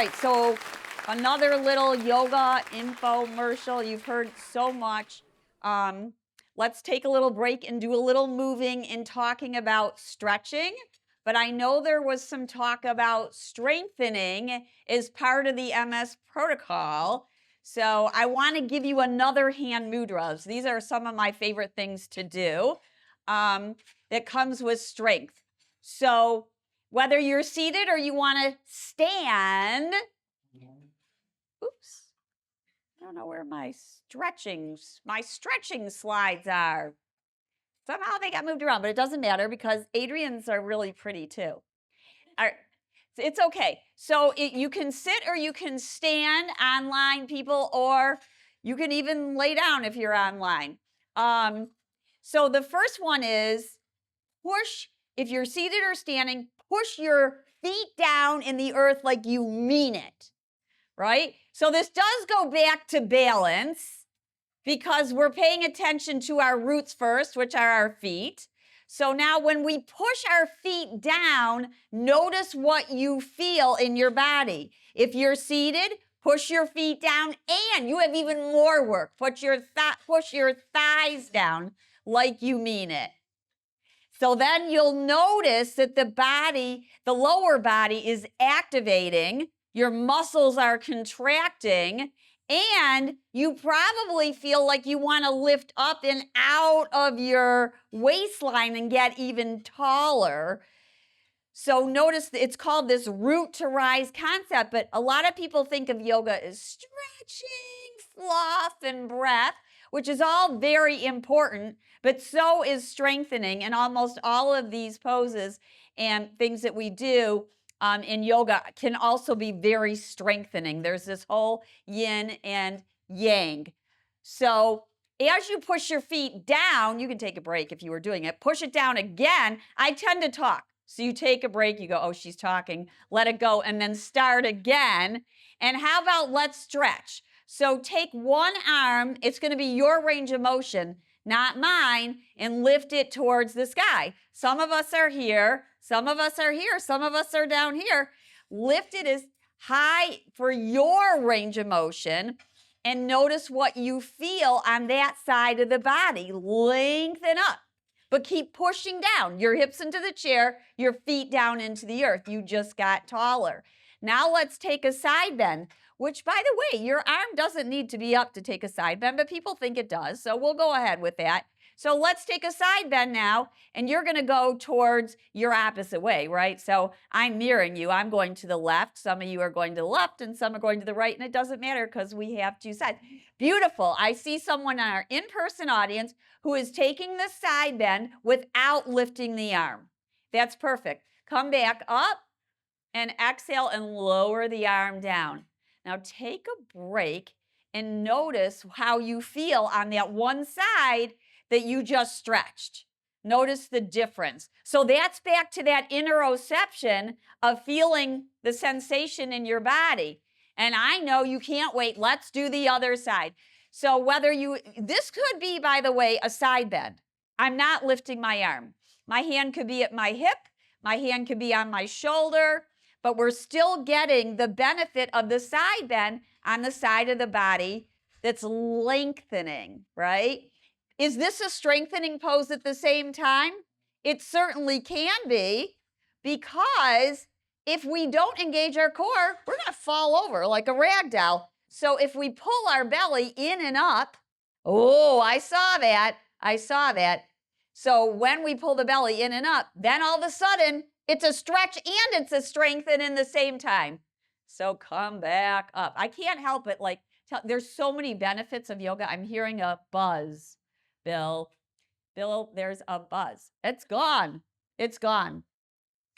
right, so another little yoga infomercial. You've heard so much. Let's take a little break and do a little moving and talking about stretching. But I know there was some talk about strengthening as part of the MS protocol. So I want to give you another hand mudras. These are some of my favorite things to do that comes with strength. So whether you're seated or you want to stand, oops, I don't know where my stretching slides are. Somehow they got moved around, but it doesn't matter because Adrian's are really pretty too. It's okay. So you can sit or you can stand online, people, or you can even lay down if you're online. So the first one is push, if you're seated or standing, push your feet down in the earth like you mean it, right? So this does go back to balance because we're paying attention to our roots first, which are our feet. So now when we push our feet down, notice what you feel in your body. If you're seated, push your feet down, and you have even more work. Push your thighs down like you mean it. So then you'll notice that the lower body is activating, your muscles are contracting, and you probably feel like you want to lift up and out of your waistline and get even taller. So notice that it's called this root to rise concept, but a lot of people think of yoga as stretching, fluff, and breath, which is all very important, but so is strengthening. And almost all of these poses and things that we do in yoga can also be very strengthening. There's this whole yin and yang. So as you push your feet down, you can take a break if you were doing it. Push it down again. I tend to talk. So you take a break, you go, oh, she's talking, let it go, and then start again. And how about let's stretch? So take one arm, it's going to be your range of motion, not mine, and lift it towards the sky. Some of us are here, some of us are here, some of us are down here. Lift it as high for your range of motion, and notice what you feel on that side of the body. Lengthen up. But keep pushing down, your hips into the chair, your feet down into the earth. You just got taller. Now let's take a side bend, which, by the way, your arm doesn't need to be up to take a side bend, but people think it does, so we'll go ahead with that. So let's take a side bend now, and you're going to go towards your opposite way, right? So I'm mirroring you. I'm going to the left. Some of you are going to the left, and some are going to the right, and it doesn't matter because we have two sides. Beautiful. I see someone in our in-person audience who is taking the side bend without lifting the arm. That's perfect. Come back up and exhale and lower the arm down. Now take a break and notice how you feel on that one side that you just stretched. Notice the difference. So that's back to that interoception of feeling the sensation in your body. And I know you can't wait. Let's do the other side. So this could be, by the way, a side bend. I'm not lifting my arm. My hand could be at my hip. My hand could be on my shoulder. But we're still getting the benefit of the side bend on the side of the body that's lengthening, right? Is this a strengthening pose at the same time? It certainly can be, because if we don't engage our core, we're going to fall over like a rag doll. So if we pull our belly in and up, oh, I saw that. So when we pull the belly in and up, then all of a sudden, it's a stretch and it's a strengthen in the same time. So come back up. I can't help it. There's so many benefits of yoga. I'm hearing a buzz. Bill, there's a buzz. It's gone.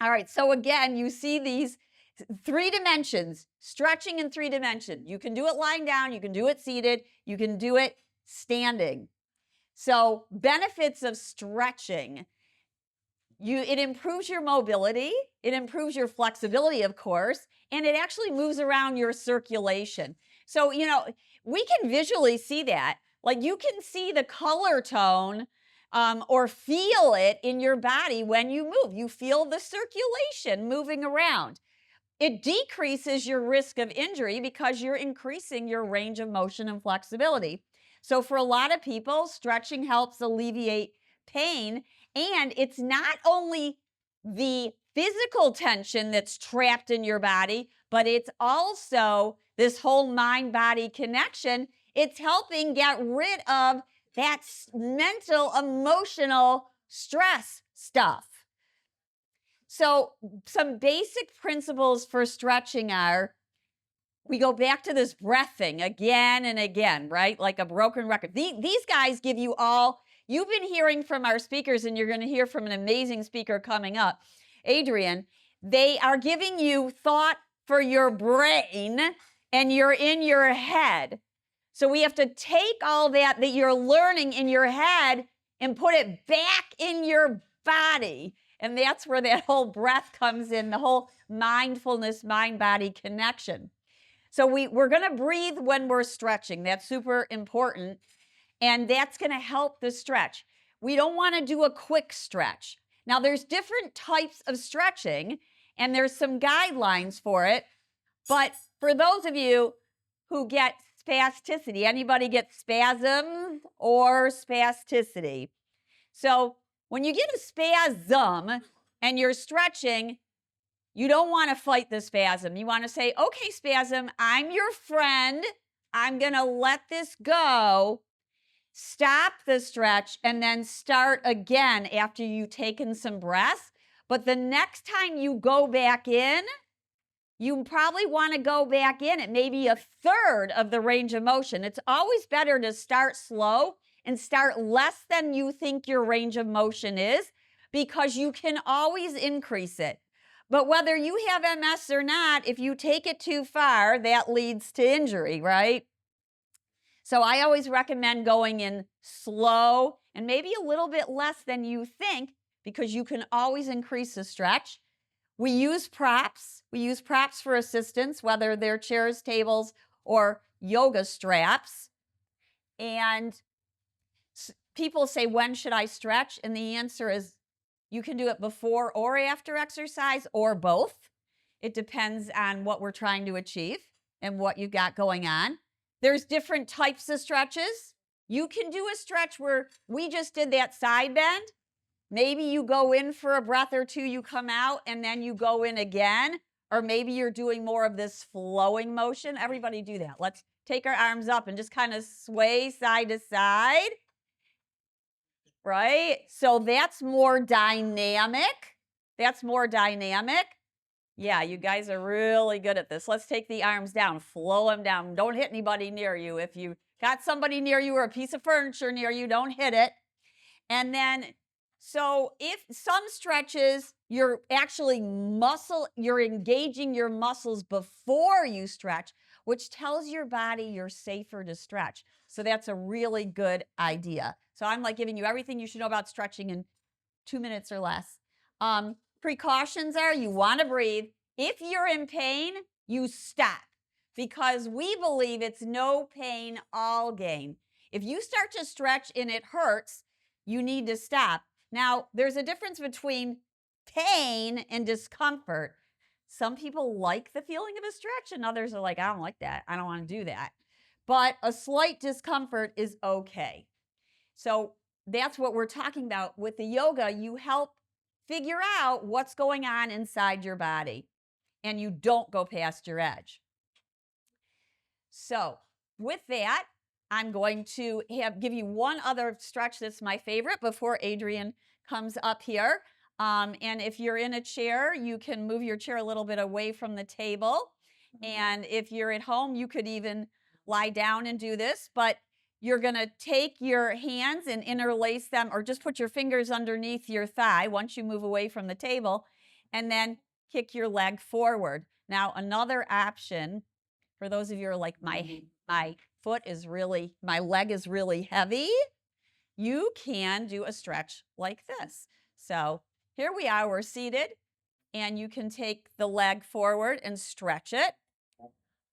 All right, so again, you see these 3 dimensions, stretching in 3 dimensions. You can do it lying down, you can do it seated, you can do it standing. So benefits of stretching. It improves your mobility, it improves your flexibility, of course, and it actually moves around your circulation. So, we can visually see that. Like you can see the color tone or feel it in your body when you move. You feel the circulation moving around. it decreases your risk of injury because you're increasing your range of motion and flexibility. So for a lot of people, stretching helps alleviate pain. And it's not only the physical tension that's trapped in your body, but it's also this whole mind-body connection. It's helping get rid of that mental, emotional stress stuff. So some basic principles for stretching are, we go back to this breath thing again and again, right? Like a broken record. These guys give you all, you've been hearing from our speakers, and you're going to hear from an amazing speaker coming up, Adrian. They are giving you thought for your brain, and you're in your head. So we have to take all that you're learning in your head and put it back in your body. And that's where that whole breath comes in, the whole mindfulness, mind-body connection. So we're going to breathe when we're stretching. That's super important. And that's going to help the stretch. We don't want to do a quick stretch. Now, there's different types of stretching, and there's some guidelines for it. But for those of you who get spasticity, anybody get spasm or spasticity? So when you get a spasm and you're stretching, you don't want to fight the spasm. You want to say, okay, spasm, I'm your friend. I'm going to let this go. Stop the stretch and then start again after you've taken some breaths. But the next time you go back in, you probably want to go back in at maybe a third of the range of motion. It's always better to start slow and start less than you think your range of motion is, because you can always increase it. But whether you have MS or not, if you take it too far, that leads to injury, right? So I always recommend going in slow and maybe a little bit less than you think, because you can always increase the stretch. We use props. We use props for assistance, whether they're chairs, tables, or yoga straps. And people say, when should I stretch? And the answer is, you can do it before or after exercise, or both. It depends on what we're trying to achieve and what you've got going on. There's different types of stretches. You can do a stretch where we just did that side bend. Maybe you go in for a breath or two, you come out, and then you go in again. Or maybe you're doing more of this flowing motion. Everybody do that. Let's take our arms up and just kind of sway side to side. Right? So that's more dynamic. That's more dynamic. Yeah, you guys are really good at this. Let's take the arms down, flow them down. Don't hit anybody near you. If you got somebody near you or a piece of furniture near you, don't hit it. And then, so if some stretches, you're actually you're engaging your muscles before you stretch, which tells your body you're safer to stretch. So that's a really good idea. So I'm like giving you everything you should know about stretching in 2 minutes or less. Precautions are, you want to breathe. If you're in pain, you stop, because we believe it's no pain, all gain. If you start to stretch and it hurts, you need to stop. Now, there's a difference between pain and discomfort. Some people like the feeling of a stretch, and others are like, I don't like that. I don't want to do that. But a slight discomfort is okay. So that's what we're talking about. With the yoga, you help figure out what's going on inside your body, and you don't go past your edge. So with that, I'm going to give you one other stretch that's my favorite before Adrian comes up here. And if you're in a chair, you can move your chair a little bit away from the table. And if you're at home, you could even lie down and do this. But you're going to take your hands and interlace them, or just put your fingers underneath your thigh once you move away from the table, and then kick your leg forward. Now, another option for those of you who are like, my leg is really heavy, you can do a stretch like this. So here we are, we're seated, and you can take the leg forward and stretch it.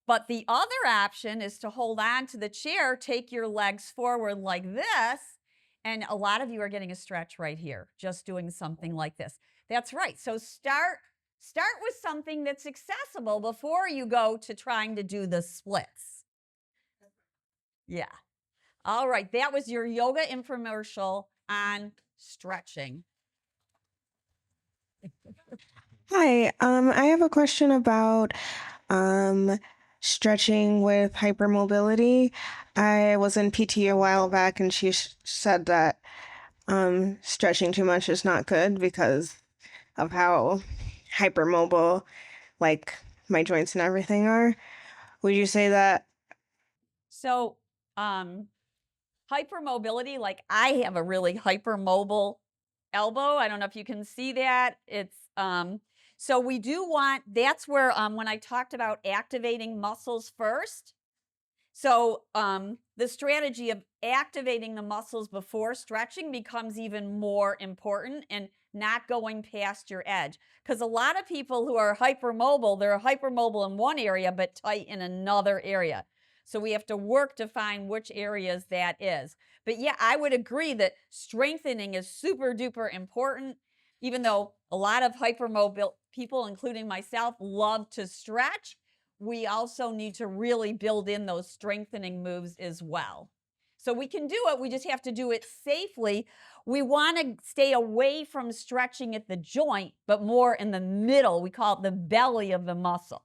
But the other option is to hold on to the chair, take your legs forward like this, and a lot of you are getting a stretch right here, just doing something like this. That's right. So start Start with something that's accessible before you go to trying to do the splits. Yeah. All right. That was your yoga infomercial on stretching. Hi, I have a question about stretching with hypermobility. I was in PT a while back, and she said that stretching too much is not good because of how hypermobile, like, my joints and everything are. Would you say that? So, hypermobility, like I have a really hypermobile elbow. I don't know if you can see that. It's so we do want, that's where when I talked about activating muscles first. So the strategy of activating the muscles before stretching becomes even more important, and not going past your edge. Because a lot of people who are hypermobile, they're hypermobile in one area but tight in another area. So we have to work to find which areas that is. But yeah, I would agree that strengthening is super duper important, even though a lot of hypermobile people, including myself, love to stretch. We also need to really build in those strengthening moves as well. So we can do it, we just have to do it safely. We want to stay away from stretching at the joint, but more in the middle. We call it the belly of the muscle.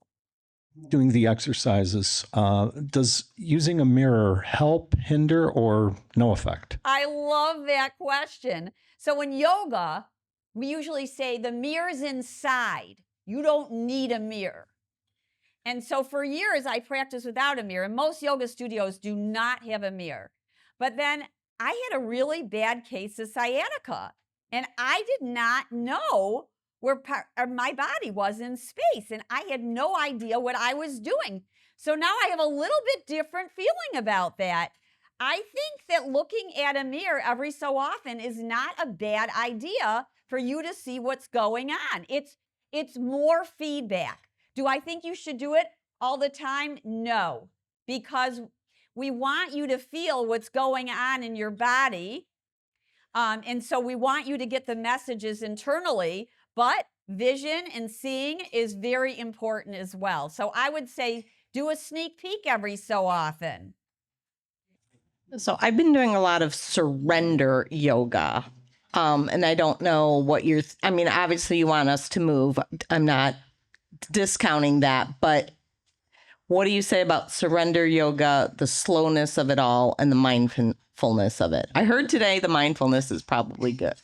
Doing the exercises, does using a mirror help, hinder, or no effect? I love that question. So in yoga, we usually say the mirror's inside. You don't need a mirror. And so for years, I practiced without a mirror. And most yoga studios do not have a mirror. But then I had a really bad case of sciatica. And I did not know where my body was in space. And I had no idea what I was doing. So now I have a little bit different feeling about that. I think that looking at a mirror every so often is not a bad idea for you to see what's going on. It's more feedback. Do I think you should do it all the time? No, because we want you to feel what's going on in your body. And so we want you to get the messages internally, but vision and seeing is very important as well. So I would say do a sneak peek every so often. So I've been doing a lot of surrender yoga. And I don't know what I mean, obviously you want us to move. I'm not discounting that, but what do you say about surrender yoga, the slowness of it all, and the mindfulness of it? I heard today the mindfulness is probably good.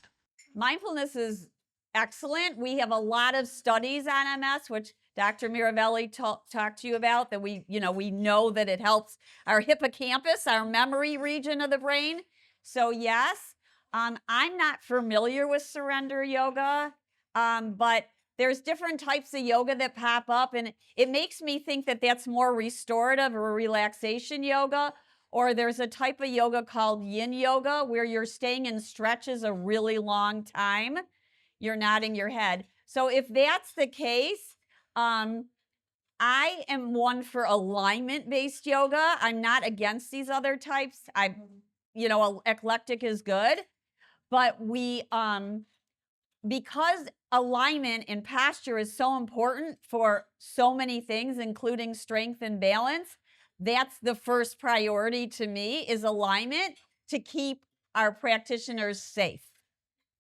Mindfulness is excellent. We have a lot of studies on MS, which Dr. Miravelli talked to you about, that we know that it helps our hippocampus, our memory region of the brain. So yes, I'm not familiar with surrender yoga, but there's different types of yoga that pop up, and it makes me think that that's more restorative or relaxation yoga. Or there's a type of yoga called yin yoga where you're staying in stretches a really long time. You're nodding your head. So if that's the case, I am one for alignment-based yoga. I'm not against these other types. Eclectic is good, but because alignment and posture is so important for so many things, including strength and balance, that's the first priority to me, is alignment, to keep our practitioners safe.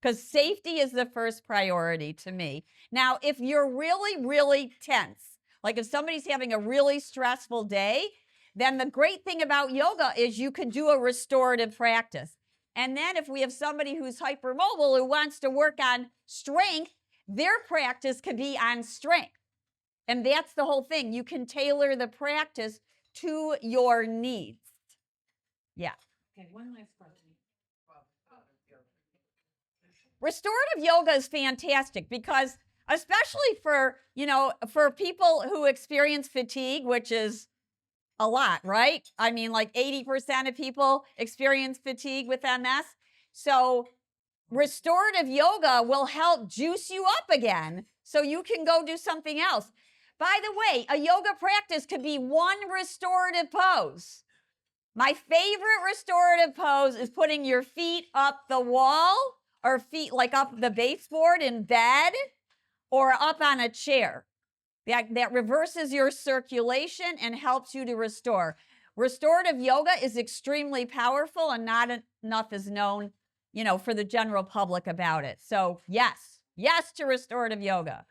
Because safety is the first priority to me. Now, if you're really, really tense, like if somebody's having a really stressful day, then the great thing about yoga is you can do a restorative practice. And then if we have somebody who's hypermobile who wants to work on strength, their practice could be on strength. And that's the whole thing. You can tailor the practice to your needs. Yeah. Okay, one last question. Restorative yoga is fantastic because, especially for people who experience fatigue, which is a lot, right? I mean, like 80% of people experience fatigue with MS. So restorative yoga will help juice you up again so you can go do something else. By the way, a yoga practice could be one restorative pose. My favorite restorative pose is putting your feet up the wall or feet like up the baseboard in bed. or up on a chair. That reverses your circulation and helps you to restore. Restorative yoga is extremely powerful, and not enough is known, for the general public about it. So yes to restorative yoga.